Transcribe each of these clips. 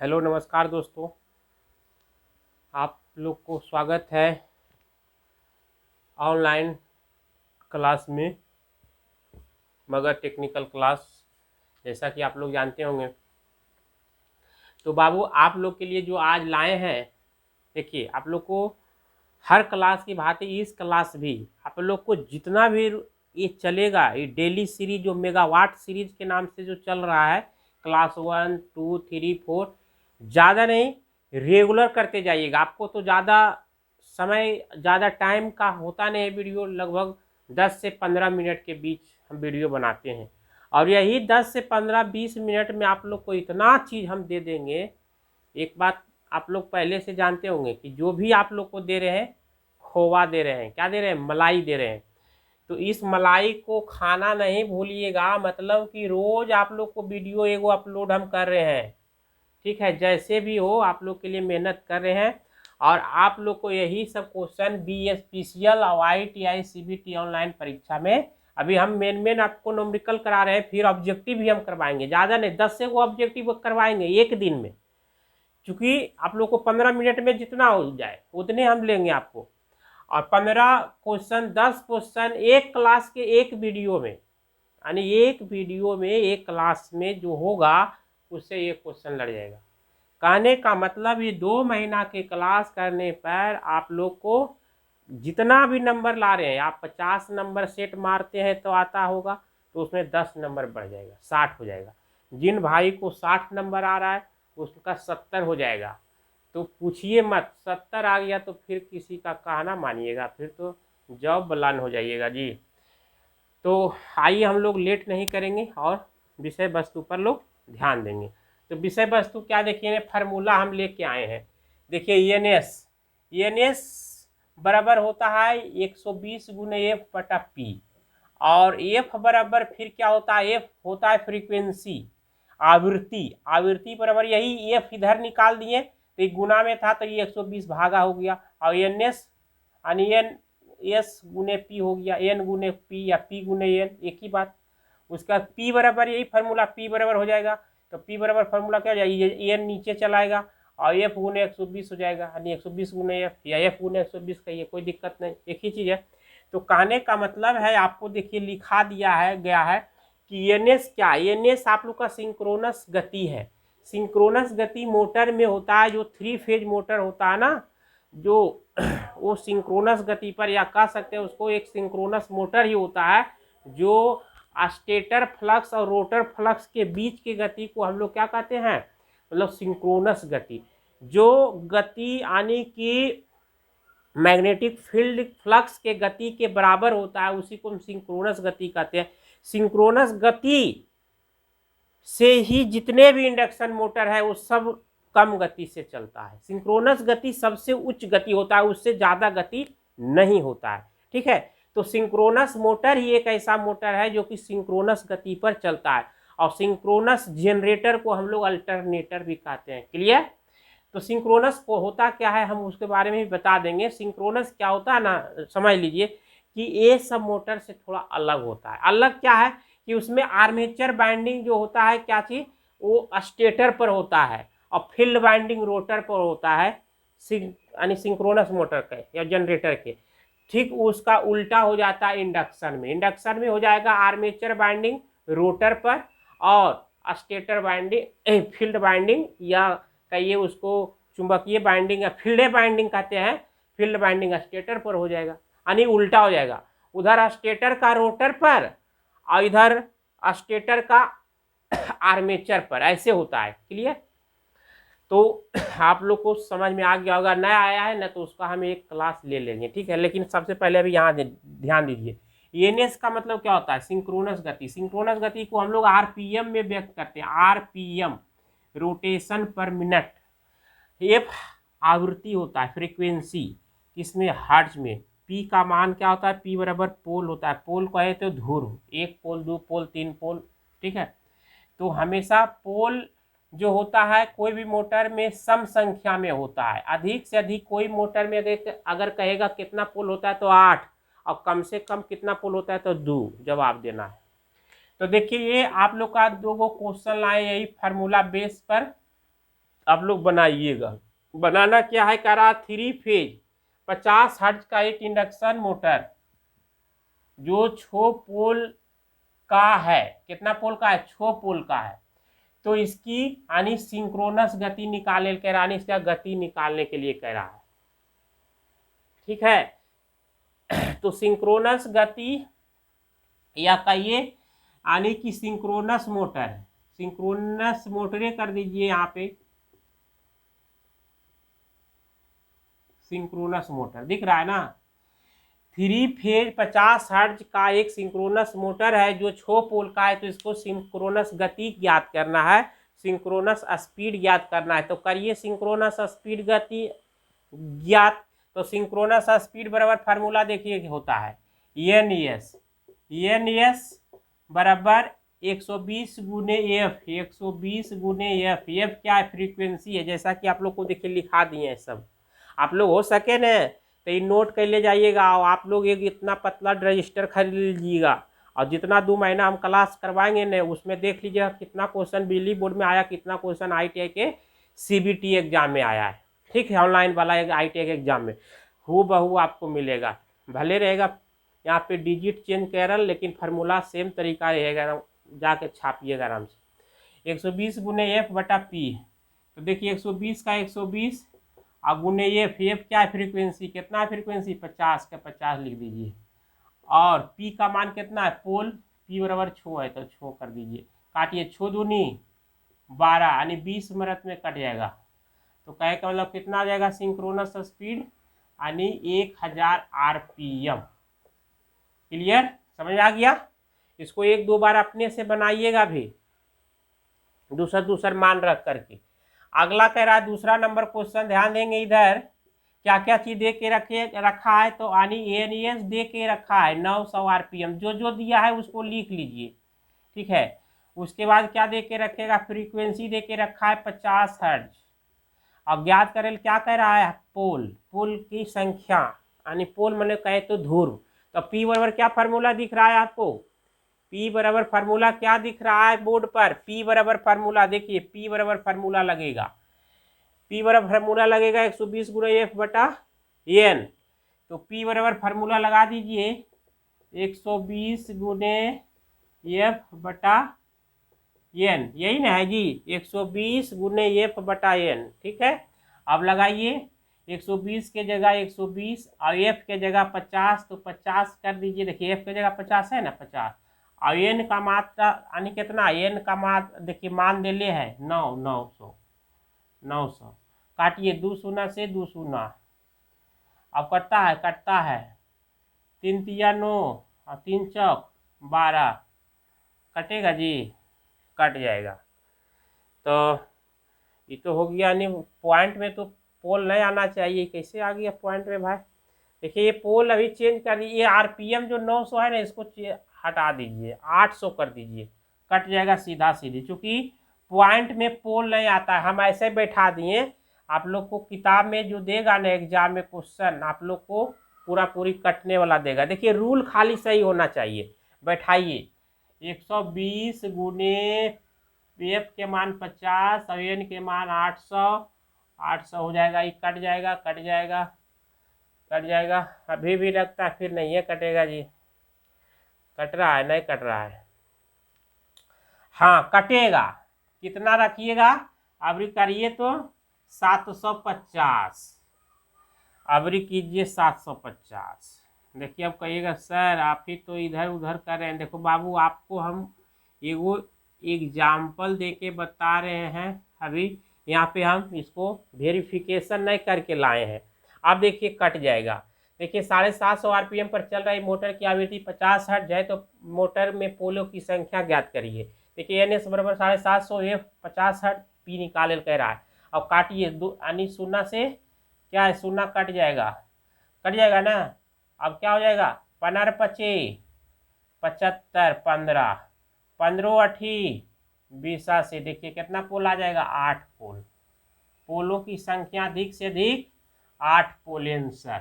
Hello नमस्कार दोस्तों, आप लोग को स्वागत है ऑनलाइन क्लास में। मगर टेक्निकल क्लास, जैसा कि आप लोग जानते होंगे। तो बाबू, आप लोग के लिए जो आज लाए हैं, देखिए आप लोग को हर क्लास की भांति इस क्लास भी आप लोग को जितना भी ये चलेगा, ये डेली सीरीज जो मेगावाट सीरीज के नाम से जो चल रहा है, क्लास 1, 2, 3, 4, ज़्यादा नहीं, रेगुलर करते जाइएगा। आपको तो ज़्यादा समय, ज़्यादा टाइम का होता नहीं है। वीडियो लगभग 10 से 15 मिनट के बीच हम वीडियो बनाते हैं, और यही 10 से 15-20 मिनट में आप लोग को इतना चीज़ हम दे देंगे। एक बात आप लोग पहले से जानते होंगे कि जो भी आप लोग को दे रहे हैं, खोवा दे रहे हैं, क्या दे रहे हैं, मलाई दे रहे हैं। तो इस मलाई को खाना नहीं भूलिएगा। मतलब कि रोज आप लोग को वीडियो एगो अपलोड हम कर रहे हैं, ठीक है। जैसे भी हो आप लोग के लिए मेहनत कर रहे हैं, और आप लोग को यही सब क्वेश्चन BSPCL और IITI CBT ऑनलाइन परीक्षा में अभी हम मेन आपको न्यूमेरिकल करा रहे हैं। फिर ऑब्जेक्टिव भी हम करवाएंगे, ज़्यादा नहीं, 10 से वो ऑब्जेक्टिव करवाएंगे एक दिन में। क्योंकि आप लोग को 15 मिनट में जितना हो जाए उतने हम लेंगे आपको। और 15 क्वेश्चन, 10 क्वेश्चन एक क्लास के एक वीडियो में, यानी एक वीडियो में एक क्लास में जो होगा उससे एक क्वेश्चन लड़ जाएगा। कहने का मतलब ये 2 महीना के क्लास करने पर आप लोग को जितना भी नंबर ला रहे हैं, आप 50 नंबर सेट मारते हैं तो आता होगा, तो उसमें 10 नंबर बढ़ जाएगा, 60 हो जाएगा। जिन भाई को 60 नंबर आ रहा है उसका 70 हो जाएगा। तो पूछिए मत, 70 आ गया तो फिर किसी का कहना मानिएगा, फिर तो जॉब बलान हो जाइएगा जी। तो आइए हम लोग लेट नहीं करेंगे और विषय वस्तु पर लोग ध्यान देंगे। तो विषय वस्तु क्या, देखिए फार्मूला हम लेके आए हैं। देखिए ENS बराबर होता है 120 गुने F बटा पी, और F बराबर फिर क्या होता है, F होता है फ्रीक्वेंसी, आवृत्ति बराबर यही F इधर निकाल दिए तो ये गुना में था तो ये 120 भागा हो गया, और NS यानी एस गुने पी हो गया, एन गुने पी या पी गुने एन, एक ही बात। उसका पी बराबर यही फार्मूला, पी बराबर हो जाएगा। तो पी बराबर फार्मूला क्या हो जाएगा, एन नीचे चलाएगा और एफ गुने 120 हो जाएगा, यानी 120 गुने एफ या एफ गुने 120 कहिए, कोई दिक्कत नहीं, एक ही चीज़ है। तो कहने का मतलब है, आपको देखिए लिखा दिया है गया है कि एनएस क्या, एनएस आप लोग का सिंक्रोनस गति है। सिंक्रोनस गति मोटर में होता है, जो 3 फेज मोटर होता है ना, जो वो सिंक्रोनस गति पर, या कह सकते हैं उसको एक सिंक्रोनस मोटर ही होता है, जो स्टेटर फ्लक्स और रोटर फ्लक्स के बीच की गति को हम लोग क्या कहते हैं, मतलब सिंक्रोनस गति। जो गति यानी कि मैग्नेटिक फील्ड फ्लक्स के गति के बराबर होता है, उसी को हम सिंक्रोनस गति कहते हैं। सिंक्रोनस गति से ही जितने भी इंडक्शन मोटर है वो सब कम गति से चलता है। सिंक्रोनस गति सबसे उच्च गति होता है, उससे ज़्यादा गति नहीं होता है, ठीक है। तो सिंक्रोनस मोटर ही एक ऐसा मोटर है जो कि सिंक्रोनस गति पर चलता है, और सिंक्रोनस जनरेटर को हम लोग अल्टरनेटर भी कहते हैं। क्लियर। तो सिंक्रोनस को होता क्या है हम उसके बारे में भी बता देंगे। सिंक्रोनस क्या होता है ना, समझ लीजिए कि ये सब मोटर से थोड़ा अलग होता है। अलग क्या है कि उसमें आर्मेचर बाइंडिंग जो होता है, क्या चीज, वो स्टेटर पर होता है, और फील्ड बाइंडिंग रोटर पर होता है, यानी सिंक्रोनस मोटर के या जनरेटर के। ठीक उसका उल्टा हो जाता है इंडक्शन में। इंडक्शन में हो जाएगा आर्मेचर बाइंडिंग रोटर पर, और स्टेटर बाइंडिंग, फील्ड बाइंडिंग, या कहिए उसको चुंबकीय बाइंडिंग या फील्ड बाइंडिंग कहते हैं, फील्ड बाइंडिंग स्टेटर पर हो जाएगा, यानी उल्टा हो जाएगा। उधर स्टेटर का रोटर पर और इधर स्टेटर का आर्मेचर पर, ऐसे होता है। क्लियर। तो आप लोग को समझ में आ गया होगा, नया आया है ना तो उसका हम एक क्लास ले लेंगे, ठीक है। लेकिन सबसे पहले अभी यहाँ ध्यान दीजिए, ENS का मतलब क्या होता है, सिंक्रोनस गति। सिंक्रोनस गति को हम लोग RPM में व्यक्त करते हैं, RPM रोटेशन पर मिनट। एफ आवृत्ति होता है, फ्रीक्वेंसी किसमें, हर्ट्ज में। पी का मान क्या होता है, पी बराबर पोल होता है। पोल कहे तो ध्रुव, 1 पोल, 2 पोल, 3 पोल, ठीक है। तो हमेशा पोल जो होता है कोई भी मोटर में सम संख्या में होता है। अधिक से अधिक कोई मोटर में अगर कहेगा कितना पोल होता है तो 8, और कम से कम कितना पोल होता है तो 2 जवाब देना है। तो देखिए ये आप लोग का 2 क्वेश्चन लाए यही फार्मूला बेस पर, आप लोग बनाइएगा। बनाना क्या है, कह रहा 3 फेज 50 हर्ट्ज का एक इंडक्शन मोटर जो 6 पोल का है। कितना पोल का है, 6 पोल का है। तो इसकी यानी सिंक्रोनस गति निकाले कह रहा है, इसका गति निकालने के लिए कह रहा है। ठीक है, तो सिंक्रोनस गति या कहिए यानी कि सिंक्रोनस मोटर है, सिंक्रोनस मोटरें कर दीजिए यहाँ पे, सिंक्रोनस मोटर दिख रहा है ना। 3 फेज 50 हर्ट्ज का एक सिंक्रोनस मोटर है जो 6 पोल का है। तो इसको सिंक्रोनस गति ज्ञात करना है, सिंक्रोनस स्पीड ज्ञात करना है। तो करिए सिंक्रोनस स्पीड गति ज्ञात। तो सिंक्रोनस स्पीड बराबर फार्मूला देखिए होता है एन एस बराबर 120 गुने एफ, 120 गुने एफ। एफ क्या है, फ्रीक्वेंसी है। जैसा कि आप लोग को देखिए लिखा दिए हैं सब, आप लोग हो सके न तो ये नोट कर ले जाइएगा। और आप लोग एक इतना पतला रजिस्टर खरीद लीजिएगा, और जितना 2 महीना हम क्लास करवाएंगे न उसमें देख लीजिएगा कितना क्वेश्चन बिजली बोर्ड में आया, कितना क्वेश्चन ITI के CBT एग्जाम में आया है। ठीक है, ऑनलाइन वाला ITI के एग्जाम में हूबहू आपको मिलेगा। भले रहेगा यहाँ पे डिजिट चेंज कर, लेकिन फार्मूला सेम तरीका रहेगा, जाके छापिएगा आराम से। 120 गुने एफ बटा पी। तो देखिए 120 का 120 और गुने एफ, एफ क्या है, फ्रीक्वेंसी। कितना है फ्रीक्वेंसी, 50 का 50 लिख दीजिए। और पी का मान कितना है, पोल, पी बराबर 6 है तो 6 कर दीजिए। काटिए, 6 दूनी 12 यानी 20 मिनट में कट जाएगा। तो कहे का मतलब कितना आ जाएगा, सिंक्रोनस स्पीड यानी 1000 RPM। क्लियर, समझ आ गया। इसको 1-2 बार अपने से बनाइएगा भी, दूसरा मान रख करके। अगला कह रहा है दूसरा नंबर क्वेश्चन, ध्यान देंगे इधर क्या क्या चीज दे के रखा है। तो यानी एनएस दे के रखा है 900 RPM, जो जो दिया है उसको लिख लीजिए। ठीक है, उसके बाद क्या दे के रखेगा, फ्रीक्वेंसी दे के रखा है 50 हर्ट्ज। अब ज्ञात करें क्या कह रहा है, पोल, पोल की संख्या यानी पोल मैंने कहे तो ध्रुव। तो पी बराबर क्या फार्मूला दिख रहा है आपको, पी बराबर फार्मूला क्या दिख रहा है बोर्ड पर, पी बराबर फार्मूला देखिए, पी बराबर फार्मूला लगेगा, पी बराबर फार्मूला लगेगा 120 गुना एफ बटा एन। तो पी बराबर फार्मूला लगा दीजिए 120 गुने एफ बटा एन, यही ना है जी, 120 गुने एफ बटा एन। ठीक है, अब लगाइए 120 के जगह 120 और एफ के जगह 50, तो 50 कर दीजिए। देखिए एफ के जगह 50 है ना, 50 और एन का मात्रा यानी कितना, एन का मात्रा देखिए मान दे ले है 900। काटिए 2 शून्य से 2 शून्य, अब कटता है 3 तिया 9 और 3 चौक 12, कटेगा जी, कट जाएगा। तो ये तो हो गया, यानी पॉइंट में तो पोल नहीं आना चाहिए, कैसे आ गया पॉइंट में भाई। देखिए ये पोल अभी चेंज कर दीजिए, RPM जो 900 है ना इसको हटा दीजिए, 800 कर दीजिए, कट जाएगा सीधा सीधी। चूंकि पॉइंट में पोल नहीं आता है, हम ऐसे बैठा दिए। आप लोग को किताब में जो देगा ना एग्जाम में क्वेश्चन, आप लोग को पूरी कटने वाला देगा। देखिए रूल खाली सही होना चाहिए। बैठाइए 120 गुने एफ के मान 50 और एन के मान 800 हो जाएगा, ये कट जाएगा। अभी भी लगता है फिर नहीं है कटेगा जी, कट रहा है, नहीं कट रहा है, हाँ कटेगा। कितना रखिएगा, अबरी करिए तो 750, अबरी कीजिए 750। देखिए अब कहिएगा सर आप ही तो इधर उधर कर रहे हैं। देखो बाबू, आपको हम एगो एग्जाम्पल देके बता रहे हैं। अभी यहाँ पे हम इसको वेरिफिकेशन नहीं करके लाए हैं। अब देखिए कट जाएगा। देखिए 750 RPM पर चल रही मोटर की आवृत्ति 50 हर्ट्ज है। तो मोटर में पोलों की संख्या ज्ञात करिए। देखिए NS बराबर 750 एफ 50 हर्ट्ज, पी निकाले कह रहा है। अब काटिए, यानी 0 से क्या है, 0 कट जाएगा ना। अब क्या हो जाएगा, 15 25 75 15 15 8 20 से देखिए कितना पोल आ जाएगा, 8 पोल। पोलों की संख्या अधिक से अधिक 8 पोल आंसर।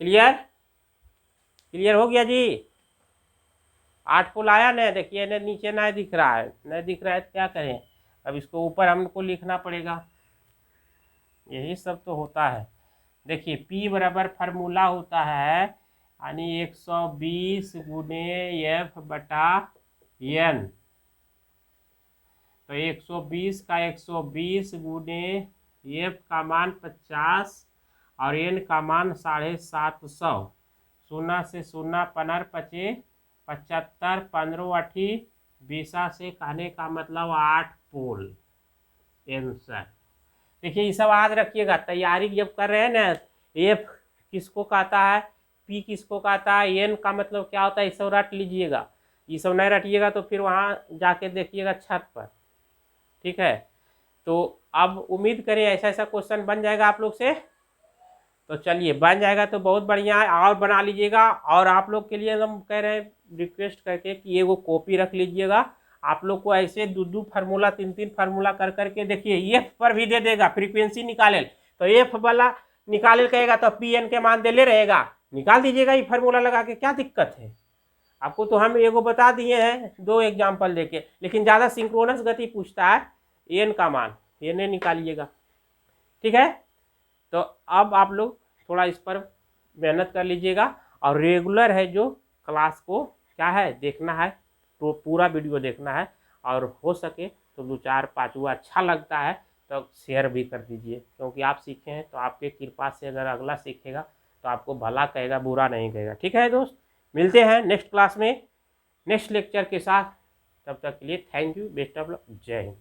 क्लियर हो गया जी, 8 पोल आया ना। देखिए नीचे नहीं दिख रहा है, तो क्या करें, अब इसको ऊपर हमको लिखना पड़ेगा, यही सब तो होता है। देखिए P बराबर फार्मूला होता है यानी 120 गुने F बटा N। तो 120 का 120 गुने F का मान 50 और N का मान 750। 0 से 0 15 पचे 75, 15 8 20 से कहने का मतलब 8 पोल आंसर। देखिए ये सब याद रखिएगा, तैयारी जब कर रहे हैं ना, एफ किसको कहता है, पी किसको कहता है, एन का मतलब क्या होता है, ये सब रट लीजिएगा। ये सब नहीं रटिएगा तो फिर वहाँ जाके देखिएगा छत पर, ठीक है। तो अब उम्मीद करें ऐसा ऐसा क्वेश्चन बन जाएगा आप लोग से। तो चलिए बन जाएगा तो बहुत बढ़िया है, और बना लीजिएगा। और आप लोग के लिए हम कह रहे हैं रिक्वेस्ट करके कि ये वो कॉपी रख लीजिएगा। आप लोग को ऐसे दो फार्मूला 3 फार्मूला कर करके देखिए, एफ पर भी दे देगा फ्रीक्वेंसी निकाले, तो एफ वाला निकाले कहेगा तो पी एन के मान दे ले रहेगा, निकाल दीजिएगा ये फार्मूला लगा के, क्या दिक्कत है आपको। तो हम एगो बता दिए हैं 2 एग्जाम्पल देके, लेकिन ज़्यादा सिंक्रोनस गति पूछता है, एन का मान एन निकालिएगा, ठीक है। तो अब आप लोग थोड़ा इस पर मेहनत कर लीजिएगा, और रेगुलर है जो क्लास को क्या है देखना है, तो पूरा वीडियो देखना है, और हो सके तो 2 4 5 अच्छा लगता है तो शेयर भी कर दीजिए, क्योंकि आप सीखे हैं तो आपके कृपा से अगर अगला सीखेगा तो आपको भला कहेगा, बुरा नहीं कहेगा, ठीक है दोस्त। मिलते हैं नेक्स्ट क्लास में नेक्स्ट लेक्चर के साथ, तब तक के लिए thank you, best of luck, जय हिंद।